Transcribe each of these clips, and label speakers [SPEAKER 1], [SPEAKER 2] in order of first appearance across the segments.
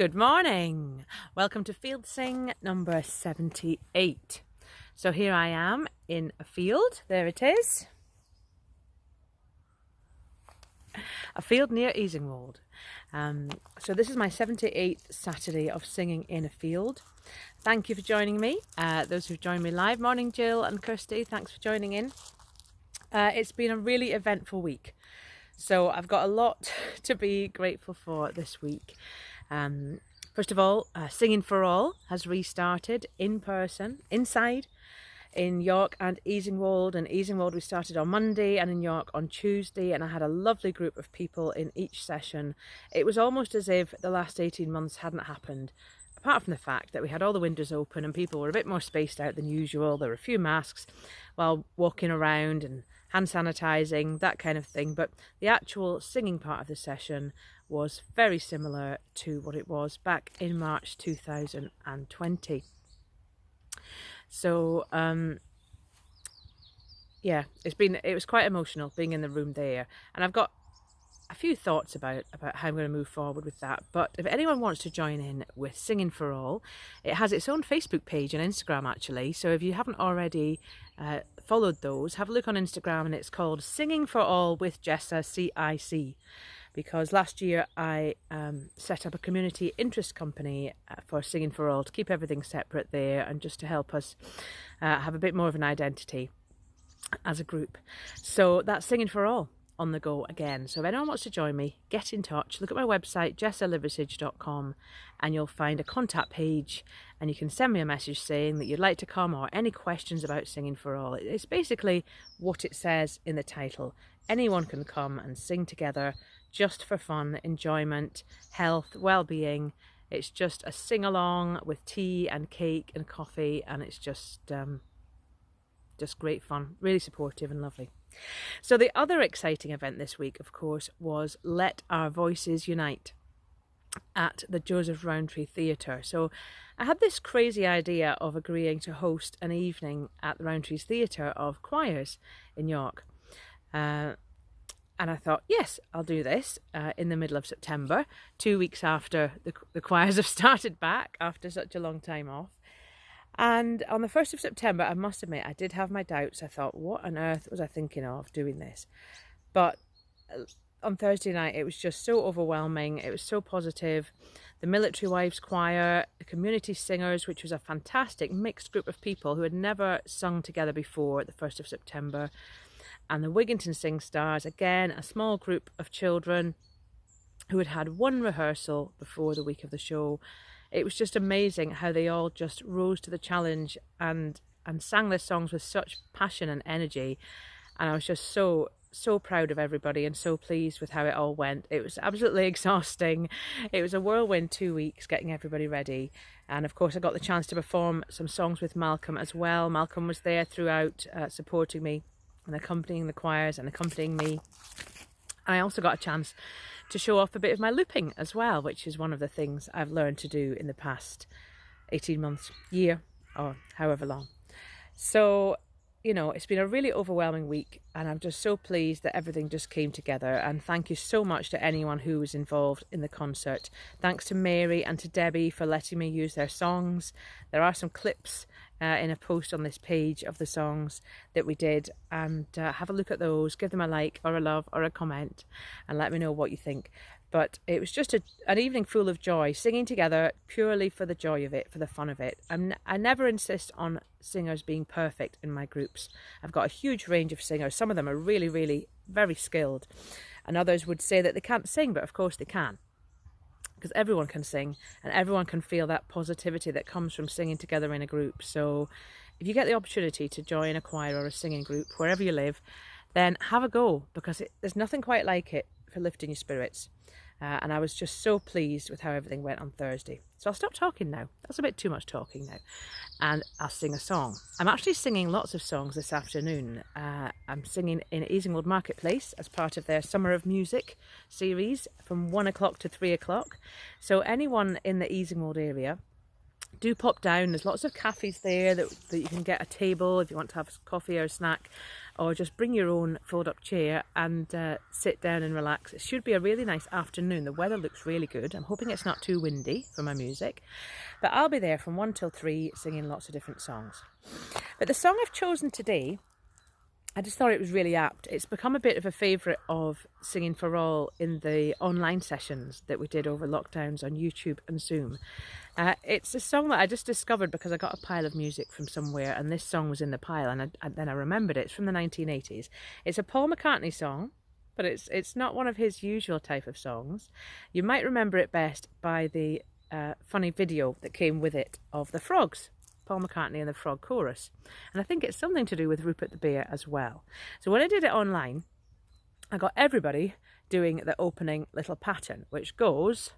[SPEAKER 1] Good morning. Welcome to Field Sing number 78. So here I am in a field. There it is. A field near Easingwold. So this is my 78th Saturday of singing in a field. Thank you for joining me. Those who've joined me live. Morning, Jill and Kirsty. Thanks for joining in. It's been a really eventful week. So I've got a lot to be grateful for this week. First of all, Singing for All has restarted in person, inside, in York and Easingwold. In Easingwold we started on Monday and in York on Tuesday, and I had a lovely group of people in each session. It was almost as if the last 18 months hadn't happened, apart from the fact that we had all the windows open and people were a bit more spaced out than usual. There were a few masks while walking around and hand sanitizing, that kind of thing, but the actual singing part of the session was very similar to what it was back in March 2020. So yeah, it was quite emotional being in the room there, and I've got a few thoughts about how I'm going to move forward with that. But if anyone wants to join in with Singing for All, it has its own Facebook page and Instagram actually. So if you haven't already followed those, have a look on Instagram, and it's called Singing for All with Jessa CIC. Because last year I set up a community interest company for Singing for All to keep everything separate there and just to help us have a bit more of an identity as a group. So that's Singing for All on the go again. So if anyone wants to join me, get in touch. Look at my website, jessaliversidge.com, and you'll find a contact page, and you can send me a message saying that you'd like to come or any questions about Singing for All. It's basically what it says in the title. Anyone can come and sing together just for fun, enjoyment, health, well-being. It's just a sing-along with tea and cake and coffee, and it's just great fun, really supportive and lovely. So the other exciting event this week, of course, was Let Our Voices Unite at the Joseph Rowntree Theatre. So I had this crazy idea of agreeing to host an evening at the Rowntree's Theatre of choirs in York. And I thought, yes, I'll do this in the middle of September, 2 weeks after the choirs have started back after such a long time off. And on the 1st of September, I must admit, I did have my doubts. I thought, what on earth was I thinking of doing this? But on Thursday night, it was just so overwhelming. It was so positive. The Military Wives Choir, the community singers, which was a fantastic mixed group of people who had never sung together before, the 1st of September. And the Wigginton Sing Stars, again, a small group of children who had had one rehearsal before the week of the show. It was just amazing how they all just rose to the challenge and sang their songs with such passion and energy. And I was just so proud of everybody and so pleased with how it all went. It was absolutely exhausting. It was a whirlwind 2 weeks getting everybody ready. And of course I got the chance to perform some songs with Malcolm as well. Malcolm was there throughout, supporting me and accompanying the choirs and accompanying me. And I also got a chance to show off a bit of my looping as well, which is one of the things I've learned to do in the past 18 months, year, or however long. So, you know, it's been a really overwhelming week, and I'm just so pleased that everything just came together. And thank you so much to anyone who was involved in the concert. Thanks to Mary and to Debbie for letting me use their songs. There are some clips in a post on this page of the songs that we did, and have a look at those, give them a like or a love or a comment, and let me know what you think. But it was just an evening full of joy, singing together purely for the joy of it, for the fun of it. I never insist on singers being perfect in my groups. I've got a huge range of singers. Some of them are really, really very skilled, and others would say that they can't sing, but of course they can. Because everyone can sing and everyone can feel that positivity that comes from singing together in a group. So if you get the opportunity to join a choir or a singing group, wherever you live, then have a go, because there's nothing quite like it for lifting your spirits. And I was just so pleased with how everything went on Thursday. So I'll stop talking now. That's a bit too much talking now. And I'll sing a song. I'm actually singing lots of songs this afternoon. I'm singing in Easingwold Marketplace as part of their Summer of Music series from 1 o'clock to 3 o'clock. So anyone in the Easingwold area, do pop down. There's lots of cafes there that you can get a table if you want to have coffee or a snack, or just bring your own fold-up chair and sit down and relax. It should be a really nice afternoon. The weather looks really good. I'm hoping it's not too windy for my music, but I'll be there from 1 till 3 singing lots of different songs. But the song I've chosen today, I just thought it was really apt. It's become a bit of a favourite of Singing for All in the online sessions that we did over lockdowns on YouTube and Zoom. It's a song that I just discovered because I got a pile of music from somewhere and this song was in the pile, and then I remembered it. It's from the 1980s. It's a Paul McCartney song, but it's not one of his usual type of songs. You might remember it best by the funny video that came with it of the frogs. Paul McCartney and the Frog Chorus, and I think it's something to do with Rupert the Bear as well. So when I did it online, I got everybody doing the opening little pattern, which goes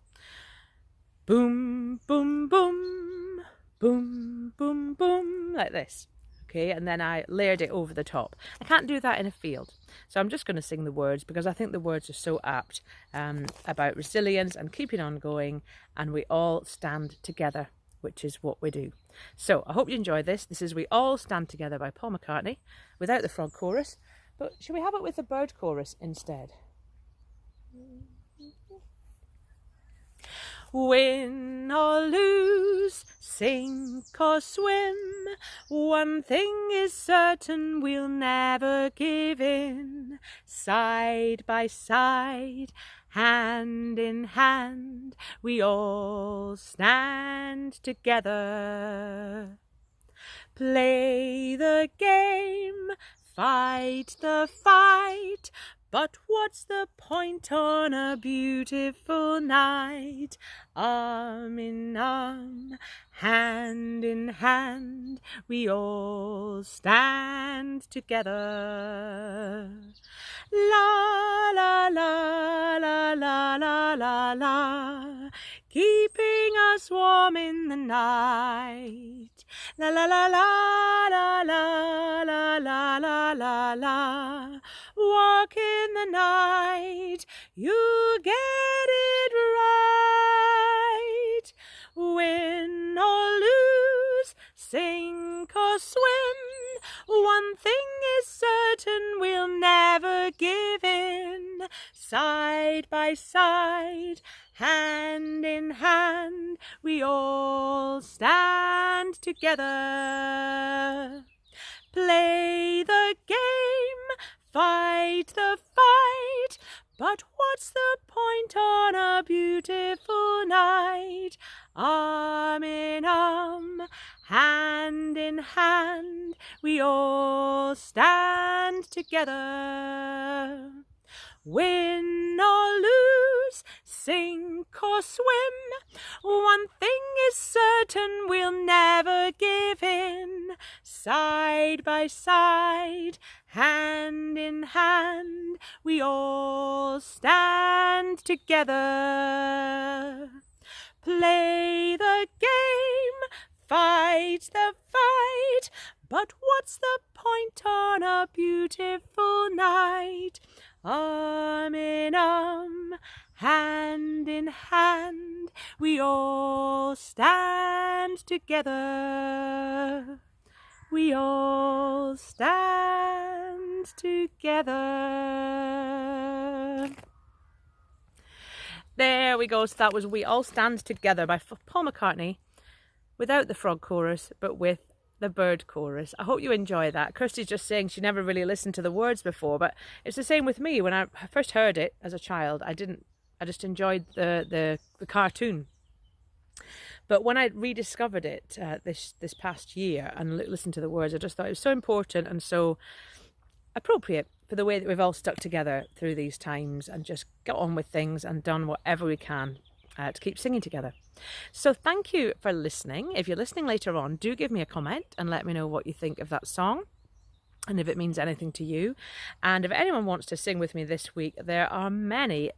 [SPEAKER 1] boom, boom, boom, boom, boom, boom, like this. Okay, and then I layered it over the top. I can't do that in a field, so I'm just going to sing the words because I think the words are so apt, about resilience and keeping on going, and we all stand together, which is what we do. So I hope you enjoy this. This is We All Stand Together by Paul McCartney, without the frog chorus, but should we have it with the bird chorus instead? Win or lose, sink or swim, one thing is certain, we'll never give in. Side by side, hand in hand, we all stand together. Play the game, fight the fight, but what's the point on a beautiful night? Arm in arm, hand in hand, we all stand together. La la la la la la la la, keeping us warm in the night. La la la la la la la la la la la, walk in the night, you get it right. Win or lose, sink or swim, one thing is certain, we'll never give in. Side by side, hand in hand, we all stand together. Play the game, fight the fight, but what's the point on a beautiful night? Arm in arm, hand in hand, we all stand together. Win or lose, sink or swim, one thing is certain, we'll never give in. Side by side, hand in hand, we all stand together. Play the game, fight the fight, but what's the point on a beautiful night? Arm in arm, hand in hand, we all stand together. We all stand together. There we go. So that was We All Stand Together by Paul McCartney, without the frog chorus, but with the bird chorus. I hope you enjoy that. Kirsty's just saying she never really listened to the words before, but it's the same with me. When I first heard it as a child, I just enjoyed the cartoon. But when I rediscovered it this past year and listened to the words, I just thought it was so important and so appropriate for the way that we've all stuck together through these times and just got on with things and done whatever we can to keep singing together. So thank you for listening. If you're listening later on, do give me a comment and let me know what you think of that song and if it means anything to you. And if anyone wants to sing with me this week, there are many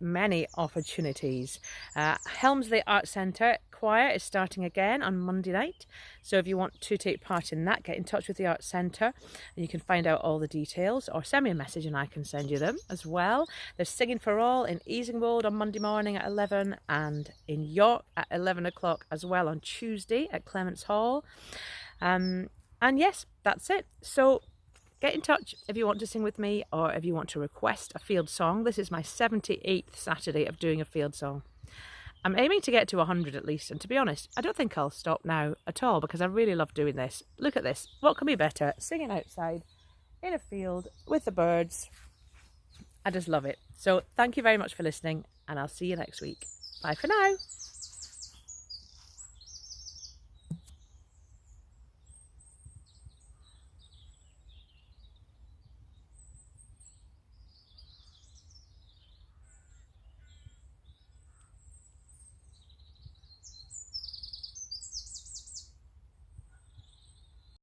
[SPEAKER 1] opportunities. Helmsley Arts Centre Choir is starting again on Monday night, so if you want to take part in that, get in touch with the Arts Centre and you can find out all the details, or send me a message and I can send you them as well. There's Singing for All in Easingwold on Monday morning at 11, and in York at 11 o'clock as well on Tuesday at Clements Hall. And yes, that's it. So get in touch if you want to sing with me or if you want to request a field song. This is my 78th Saturday of doing a field song. I'm aiming to get to 100 at least, and to be honest, I don't think I'll stop now at all because I really love doing this. Look at this. What can be better? Singing outside in a field with the birds. I just love it. So thank you very much for listening, and I'll see you next week. Bye for now.